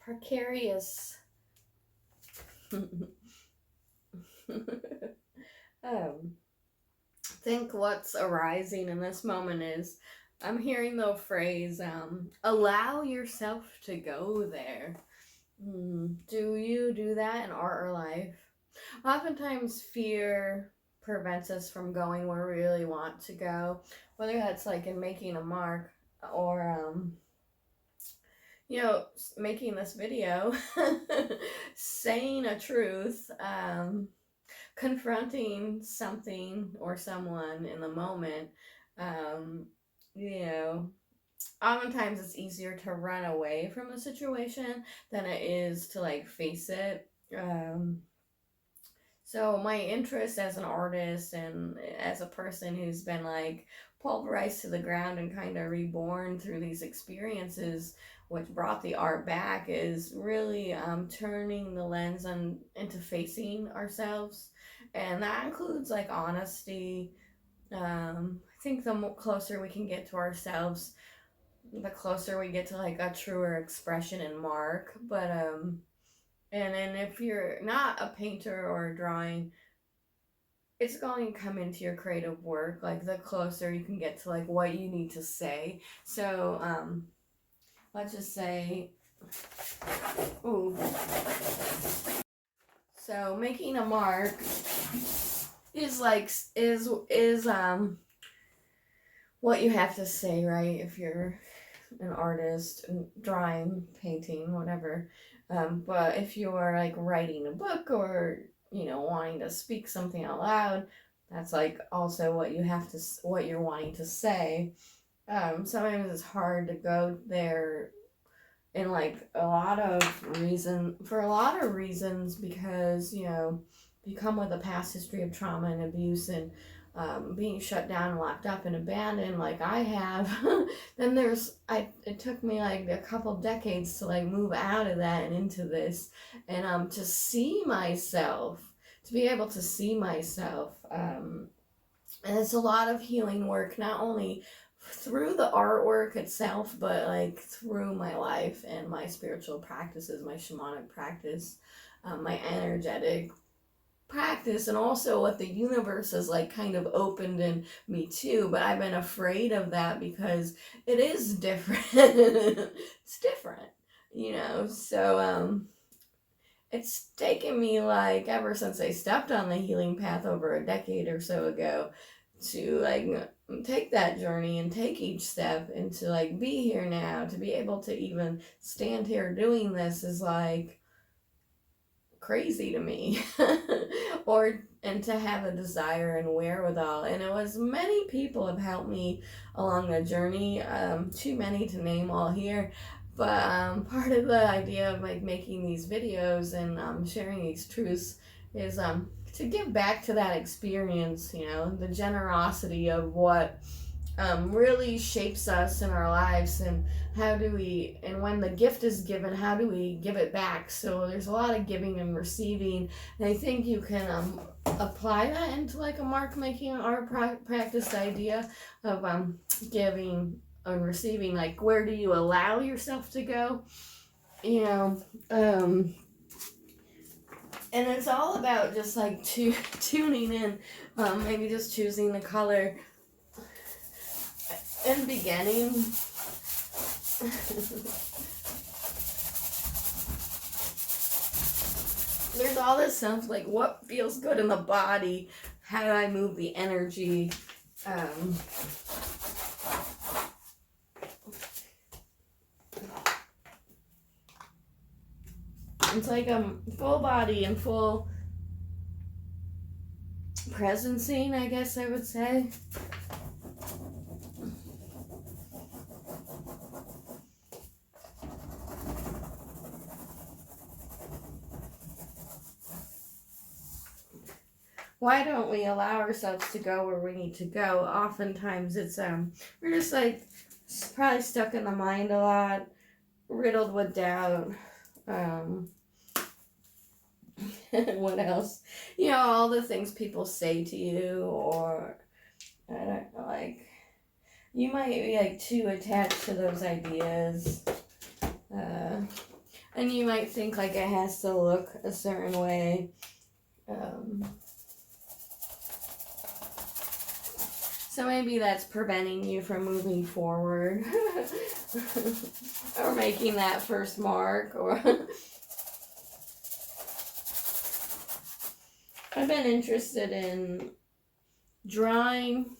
precarious. Think what's arising in this moment is I'm hearing the phrase, allow yourself to go there. Do you do that in art or life? Oftentimes, fear prevents us from going where we really want to go, whether that's like in making a mark or, making this video, saying a truth, confronting something or someone in the moment. Um, you know, Oftentimes it's easier to run away from a situation than it is to like face it. So my interest as an artist and as a person who's been like pulverized to the ground and kind of reborn through these experiences, which brought the art back, is really turning the lens on into facing ourselves, and that includes like honesty. I think the closer we can get to ourselves, the closer we get to like a truer expression and mark. But and then if you're not a painter or a drawing, it's going to come into your creative work, like the closer you can get to like what you need to say. So let's just say, ooh, so making a mark is like is what you have to say, right? If you're an artist, drawing, painting, whatever. But if you're like writing a book or wanting to speak something out loud, that's like also what you're wanting to say. Sometimes it's hard to go there in like for a lot of reasons, because you come with a past history of trauma and abuse and being shut down and locked up and abandoned like I have. Then it took me like a couple decades to like move out of that and into this, and to be able to see myself, and it's a lot of healing work, not only through the artwork itself, but like through my life and my spiritual practices, my shamanic practice, my energetic practice, and also what the universe has like kind of opened in me too. But I've been afraid of that because it is different. It's different, so it's taken me like ever since I stepped on the healing path over a decade or so ago to like take that journey and take each step, and to like be here now, to be able to even stand here doing this is like crazy to me. And to have a desire and wherewithal, and it was many people have helped me along the journey, too many to name all here. But part of the idea of like making these videos and sharing these truths is to give back to that experience, the generosity of what really shapes us in our lives, and and when the gift is given, how do we give it back? So there's a lot of giving and receiving, and I think you can apply that into like a mark making art practice idea of giving and receiving. Like, where do you allow yourself to go? And it's all about just like tuning in, maybe just choosing the color and beginning. There's all this stuff like what feels good in the body, how do I move the energy, it's like full body and full presencing, I guess I would say. Why don't we allow ourselves to go where we need to go? Oftentimes it's we're just like probably stuck in the mind a lot, riddled with doubt. What else? All the things people say to you, or I don't know, like you might be like too attached to those ideas. And you might think like it has to look a certain way. So maybe that's preventing you from moving forward or making that first mark. Or I've been interested in drawing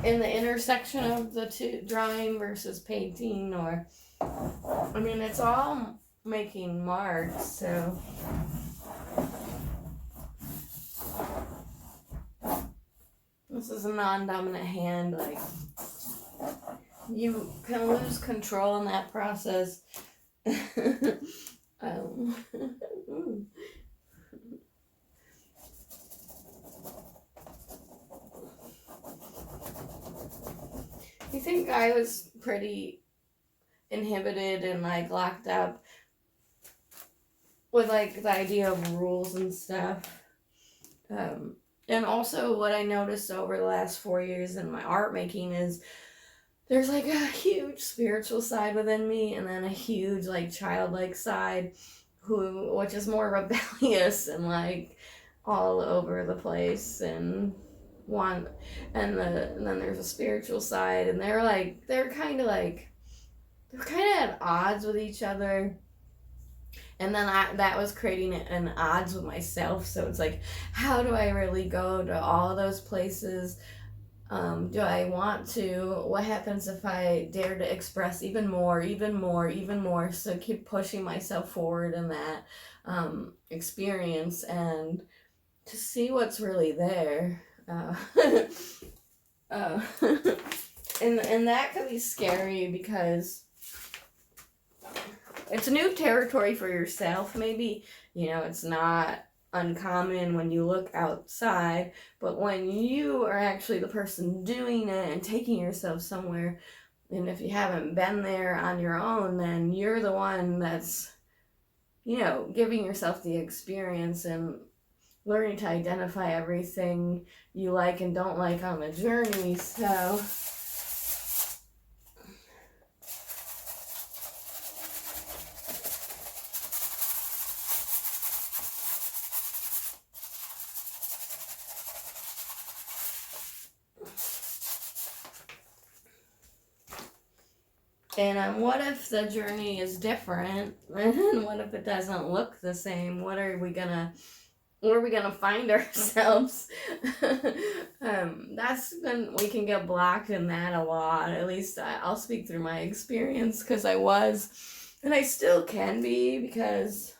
in the intersection of the two, drawing versus painting, or I mean, it's all making marks, so this is a non-dominant hand. Like, you can lose control in that process. I think I was pretty inhibited and like locked up with like the idea of rules and stuff. And also what I noticed over the last 4 years in my art making is there's like a huge spiritual side within me, and then a huge like childlike side which is more rebellious and like all over the place, and then there's a spiritual side, and they're kind of at odds with each other. And then that was creating an odds with myself. So it's like, how do I really go to all those places? Do I want to? What happens if I dare to express even more? So keep pushing myself forward in that experience and to see what's really there. And that could be scary because it's new territory for yourself. Maybe, it's not uncommon when you look outside, but when you are actually the person doing it and taking yourself somewhere, and if you haven't been there on your own, then you're the one that's, giving yourself the experience and learning to identify everything you like and don't like on the journey. So and what if the journey is different? And what if it doesn't look the same? Where are we gonna find ourselves? We can get blocked in that a lot. At least I'll speak through my experience, because I was, and I still can be, because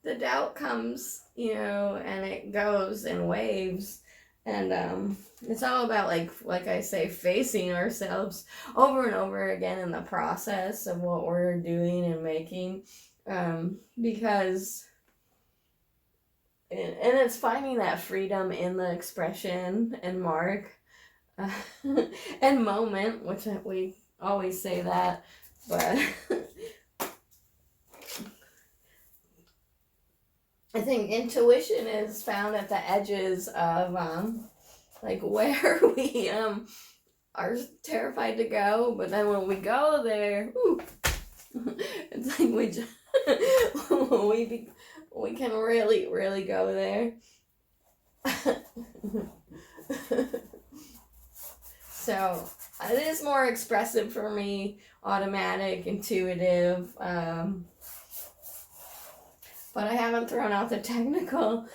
the doubt comes, and it goes in waves. And it's all about, like I say, facing ourselves over and over again in the process of what we're doing and making. Because, and it's finding that freedom in the expression and mark and moment, which we always say that, but I think intuition is found at the edges of where we are terrified to go, but then when we go there, it's like we can really go there. So it is more expressive for me, automatic, intuitive. But I haven't thrown out the technical.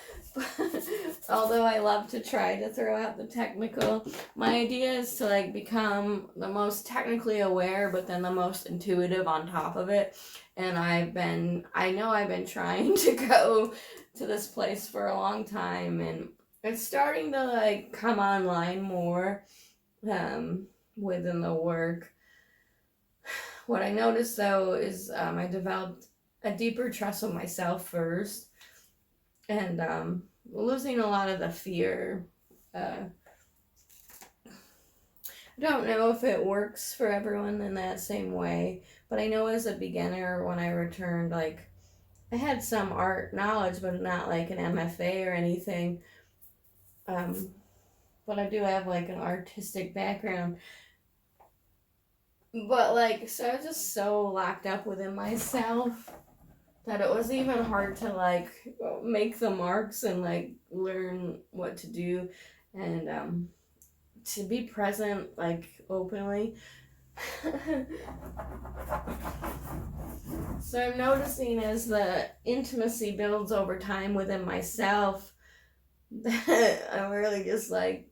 Although I love to try to throw out the technical, my idea is to become the most technically aware, but then the most intuitive on top of it. And I know I've been trying to go to this place for a long time, and it's starting to come online more within the work. What I noticed though is I developed a deeper trust with myself first, and losing a lot of the fear. I don't know if it works for everyone in that same way, but I know as a beginner, when I returned, I had some art knowledge, but not an MFA or anything. But I do have an artistic background. But like, so I was just so locked up within myself that it was even hard to like make the marks and like learn what to do, and to be present like openly. So I'm noticing as the intimacy builds over time within myself that I'm really just like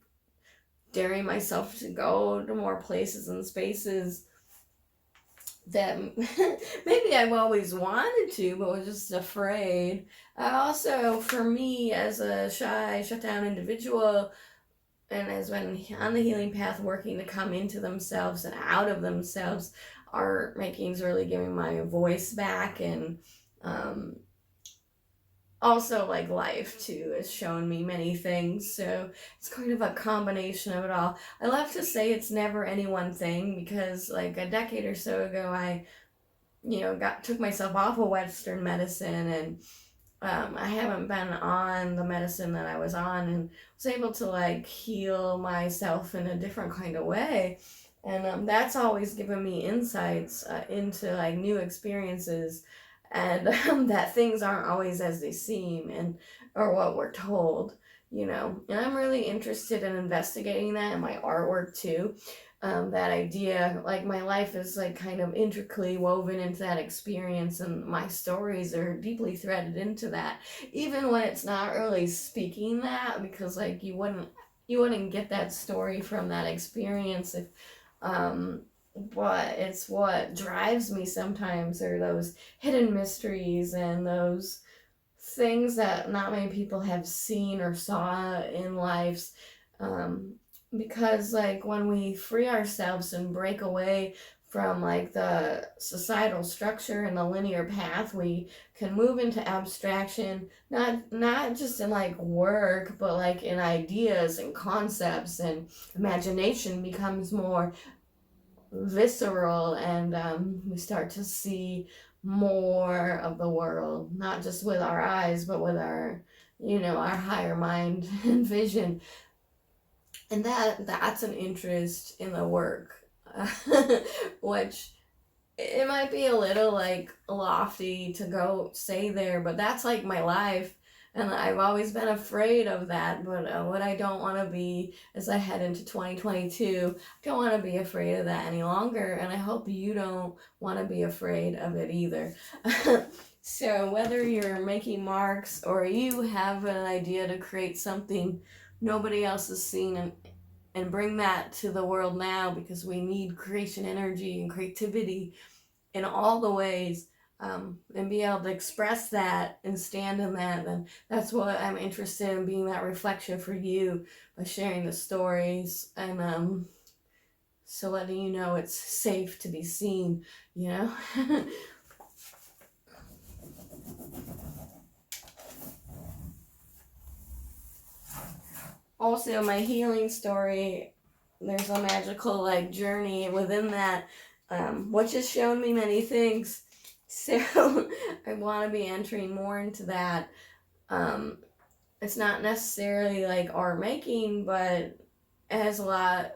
daring myself to go to more places and spaces that maybe I've always wanted to, but was just afraid. Also, for me, as a shy, shut down individual, and has been on the healing path working to come into themselves and out of themselves, art making is really giving my voice back. And um, also like life too has shown me many things, so it's kind of a combination of it all. I love to say it's never any one thing, because like a decade or so ago I took myself off of Western medicine, and I haven't been on the medicine that I was on, and was able to like heal myself in a different kind of way. And that's always given me insights into like new experiences, and that things aren't always as they seem, and or what we're told. And I'm really interested in investigating that in my artwork too. That idea, like my life is like kind of intricately woven into that experience, and my stories are deeply threaded into that, even when it's not really speaking that, because like you wouldn't get that story from that experience if but it's what drives me sometimes, are those hidden mysteries and those things that not many people have seen or saw in lives. um, because like when we free ourselves and break away from like the societal structure and the linear path, we can move into abstraction, not just in like work, but like in ideas and concepts, and imagination becomes more visceral, and we start to see more of the world, not just with our eyes, but with our higher mind and vision. And that's an interest in the work, which it might be a little like lofty to go say there, but that's like my life. And I've always been afraid of that. But what I don't want to be as I head into 2022, I don't want to be afraid of that any longer. And I hope you don't want to be afraid of it either. So, whether you're making marks or you have an idea to create something nobody else has seen, and bring that to the world now, because we need creation energy and creativity in all the ways, and be able to express that and stand in that, then that's what I'm interested in, being that reflection for you by sharing the stories, and so letting you know it's safe to be seen. Also, my healing story, there's a magical like journey within that, which has shown me many things. So I want to be entering more into that. It's not necessarily like art making, but it has a lot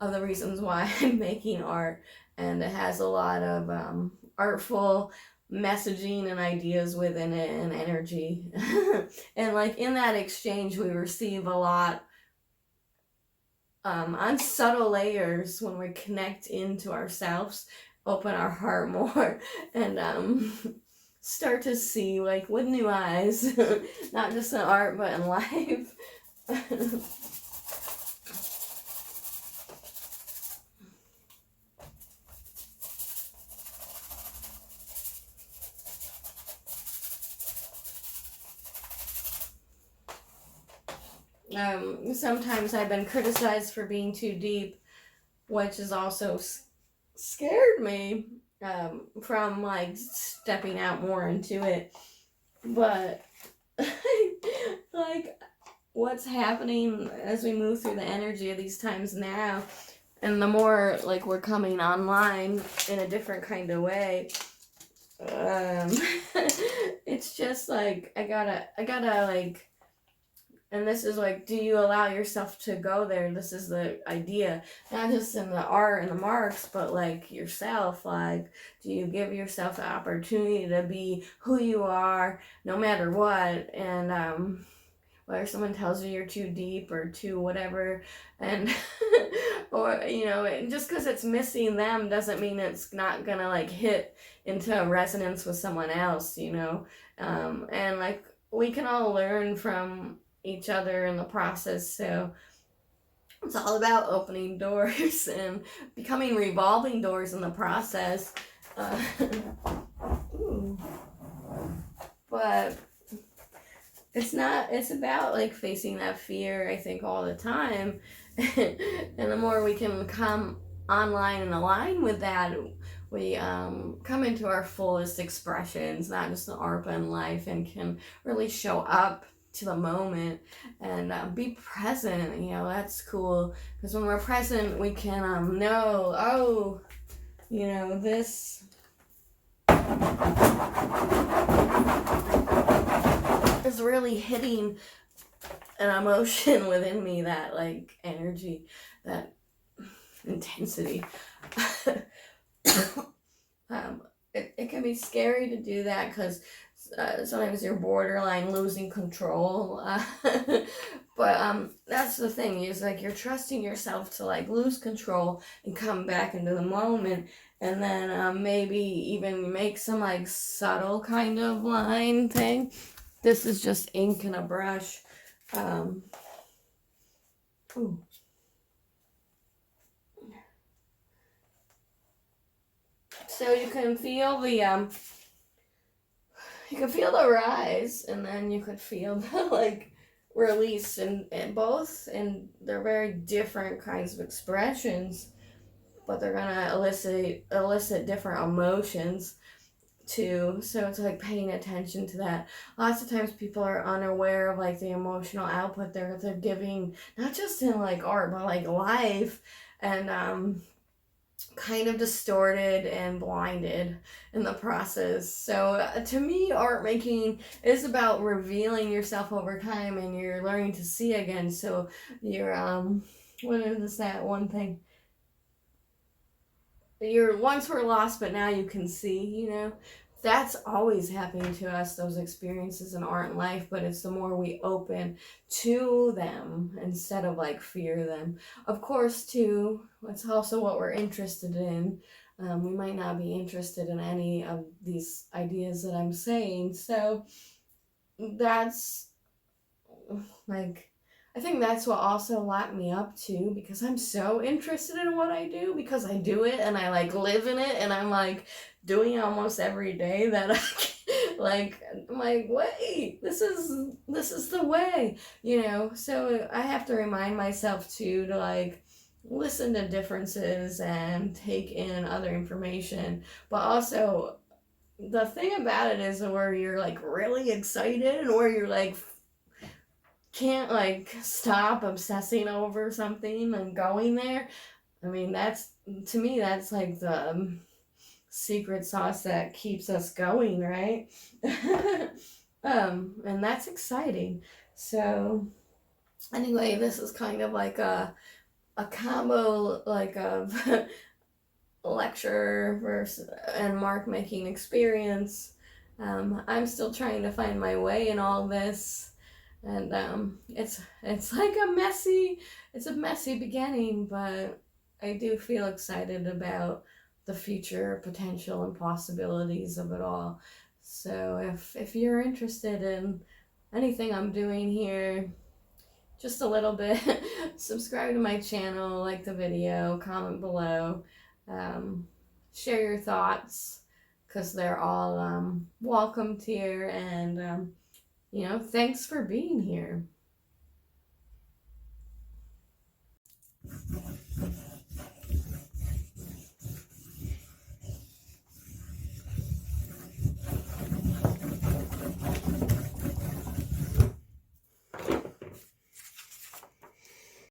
of the reasons why I'm making art, and it has a lot of artful messaging and ideas within it, and energy. And like in that exchange, we receive a lot on subtle layers when we connect into ourselves, open our heart more, and start to see like with new eyes, not just in art but in life. Sometimes I've been criticized for being too deep, which has also scared me, from like stepping out more into it. But like what's happening as we move through the energy of these times now, and the more like we're coming online in a different kind of way, it's just like I gotta like and this is like, do you allow yourself to go there? This is the idea, not just in the art and the marks, but like yourself. Like, do you give yourself the opportunity to be who you are no matter what? And whether someone tells you you're too deep or too whatever, and or just because it's missing them doesn't mean it's not gonna like hit into resonance with someone else, and like we can all learn from each other in the process. So it's all about opening doors and becoming revolving doors in the process. Ooh. But it's about like facing that fear, I think, all the time. And the more we can come online and align with that, we come into our fullest expressions, not just in art but in life, and can really show up to the moment and be present. That's cool, because when we're present we can know, oh, this is really hitting an emotion within me, that like energy, that intensity. It can be scary to do that, because sometimes you're borderline losing control. But that's the thing, is like you're trusting yourself to like lose control and come back into the moment, and then maybe even make some like subtle kind of line thing. This is just ink and a brush. Ooh. So you can feel the rise, and then you could feel the like release, and both, and they're very different kinds of expressions, but they're gonna elicit different emotions too. So it's like paying attention to that. Lots of times people are unaware of like the emotional output they're giving, not just in like art but like life, and kind of distorted and blinded in the process. So to me, art making is about revealing yourself over time, and you're learning to see again. So you're what is that one thing? You're once were lost, but now you can see. That's always happening to us, those experiences in art and life, but it's the more we open to them instead of like fear them. Of course, too, it's also what we're interested in. We might not be interested in any of these ideas that I'm saying. So that's like, I think that's what also locked me up too, because I'm so interested in what I do, because I do it and I like live in it, and I'm like doing it almost every day, that I'm like, wait, this is the way, so I have to remind myself too to like listen to differences and take in other information. But also, the thing about it is where you're like really excited, and where you're like can't like stop obsessing over something and going there. I mean, that's, to me, that's like the secret sauce that keeps us going, right? And that's exciting. So anyway, this is kind of like a combo like of lecture versus and mark making experience. I'm still trying to find my way in all this, and it's like it's a messy beginning, but I do feel excited about the future potential and possibilities of it all. So if you're interested in anything I'm doing here, just a little bit, subscribe to my channel, like the video, comment below, share your thoughts, because they're all welcomed here, and thanks for being here.